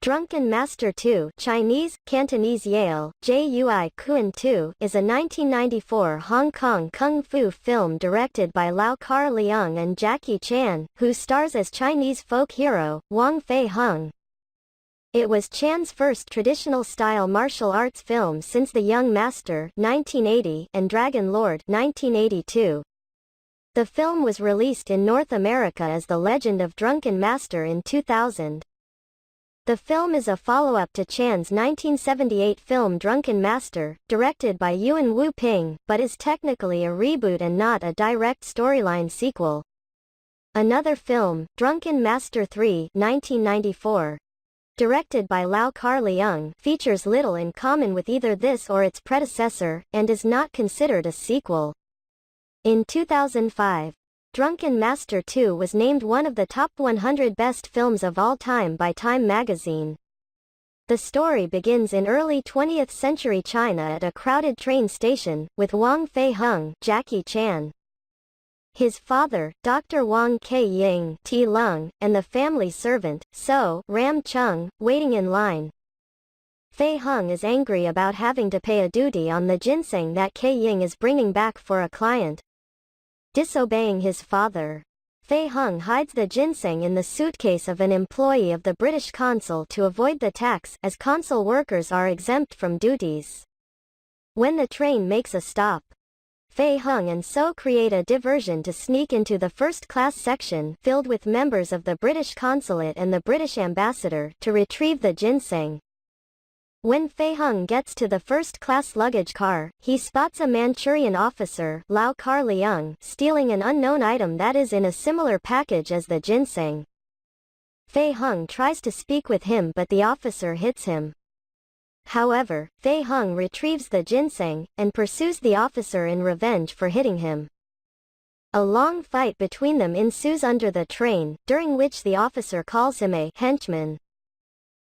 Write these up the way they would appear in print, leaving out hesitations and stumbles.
Drunken Master 2 Chinese, Cantonese Yale, Jui Kuan 2 is a 1994 Hong Kong kung fu film directed by Lau Kar Leung and Jackie Chan, who stars as Chinese folk hero, Wong Fei Hung. It was Chan's first traditional-style martial arts film since The Young Master 1980 and Dragon Lord 1982. The film was released in North America as The Legend of Drunken Master in 2000. The film is a follow-up to Chan's 1978 film Drunken Master, directed by Yuan Wu Ping, but is technically a reboot and not a direct storyline sequel. Another film, Drunken Master 3 1994, directed by Lau Kar Leung, features little in common with either this or its predecessor, and is not considered a sequel. In 2005, Drunken Master 2 was named one of the top 100 best films of all time by Time magazine. The story begins in early 20th century China at a crowded train station, with Wong Fei Hung, Jackie Chan, his father, Dr. Wang Ke-ying, T. Lung, and the family servant, So, Ram Chung, waiting in line. Fei Hung is angry about having to pay a duty on the ginseng that Ke-ying is bringing back for a client. Disobeying his father, Fei Hung hides the ginseng in the suitcase of an employee of the British consul to avoid the tax, as consul workers are exempt from duties. When the train makes a stop, Fei Hung and So create a diversion to sneak into the first-class section filled with members of the British consulate and the British ambassador to retrieve the ginseng. When Fei Hung gets to the first-class luggage car, he spots a Manchurian officer, Lau Kar Leung, stealing an unknown item that is in a similar package as the ginseng. Fei Hung tries to speak with him but the officer hits him. However, Fei Hung retrieves the ginseng, and pursues the officer in revenge for hitting him. A long fight between them ensues under the train, during which the officer calls him a henchman.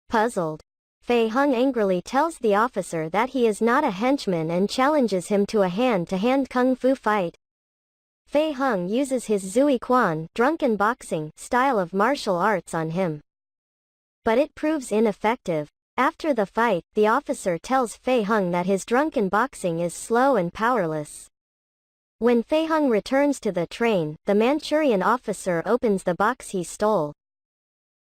Puzzled, Fei Hung angrily tells the officer that he is not a henchman and challenges him to a hand-to-hand kung fu fight. Fei Hung uses his Zui Quan drunken boxing style of martial arts on him, but it proves ineffective. After the fight, the officer tells Fei Hung that his drunken boxing is slow and powerless. When Fei Hung returns to the train, the Manchurian officer opens the box he stole,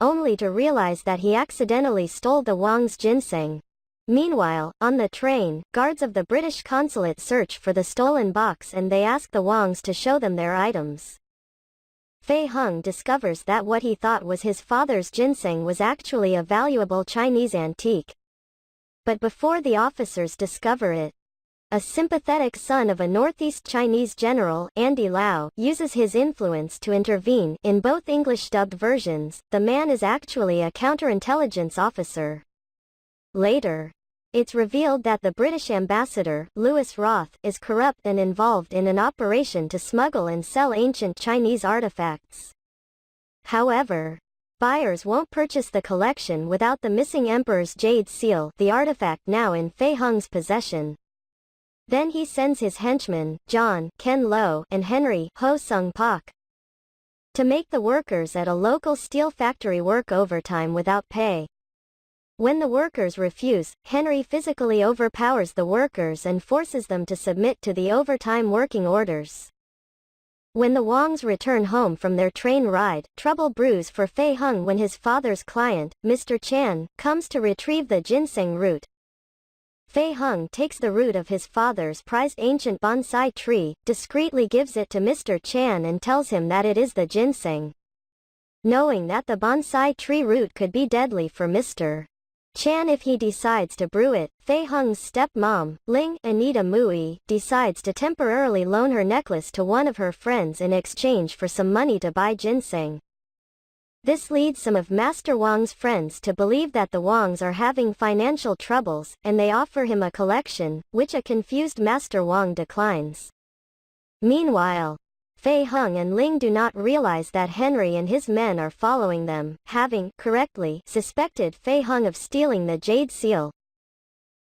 only to realize that he accidentally stole the Wang's ginseng. Meanwhile, on the train, guards of the British consulate search for the stolen box and they ask the Wangs to show them their items. Fei Hung discovers that what he thought was his father's ginseng was actually a valuable Chinese antique. But before the officers discover it, a sympathetic son of a Northeast Chinese general, Andy Lau, uses his influence to intervene. In both English-dubbed versions, the man is actually a counterintelligence officer. Later, it's revealed that the British ambassador, Louis Roth, is corrupt and involved in an operation to smuggle and sell ancient Chinese artifacts. However, buyers won't purchase the collection without the missing emperor's jade seal, the artifact now in Fei Hung's possession. Then he sends his henchmen, John, Ken Lo, and Henry, Ho Sung Pak, to make the workers at a local steel factory work overtime without pay. When the workers refuse, Henry physically overpowers the workers and forces them to submit to the overtime working orders. When the Wangs return home from their train ride, trouble brews for Fei Hung when his father's client, Mr. Chan, comes to retrieve the ginseng root. Fei Hung takes the root of his father's prized ancient bonsai tree, discreetly gives it to Mr. Chan and tells him that it is the ginseng. Knowing that the bonsai tree root could be deadly for Mr. Chan if he decides to brew it, Fei Hung's stepmom, Ling Anita Mui, decides to temporarily loan her necklace to one of her friends in exchange for some money to buy ginseng. This leads some of Master Wang's friends to believe that the Wangs are having financial troubles, and they offer him a collection, which a confused Master Wang declines. Meanwhile, Fei Hung and Ling do not realize that Henry and his men are following them, having, correctly, suspected Fei Hung of stealing the jade seal.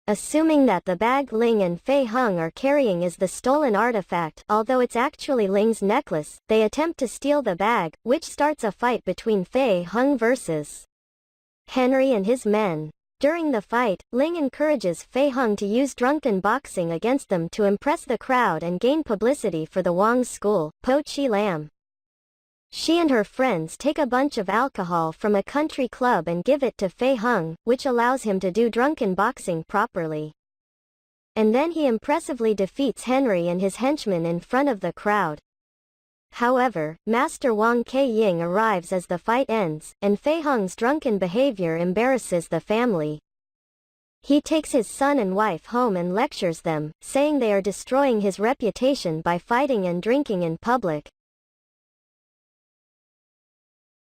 Assuming that the bag Ling and Fei Hung are carrying is the stolen artifact, although it's actually Ling's necklace, they attempt to steal the bag, which starts a fight between Fei Hung vs. Henry and his men. During the fight, Ling encourages Fei Hung to use drunken boxing against them to impress the crowd and gain publicity for the Wang's school, Po Chi Lam. She and her friends take a bunch of alcohol from a country club and give it to Fei Hung, which allows him to do drunken boxing properly. And then he impressively defeats Henry and his henchmen in front of the crowd. However, Master Wang Ke-ying arrives as the fight ends, and Fei Hung's drunken behavior embarrasses the family. He takes his son and wife home and lectures them, saying they are destroying his reputation by fighting and drinking in public.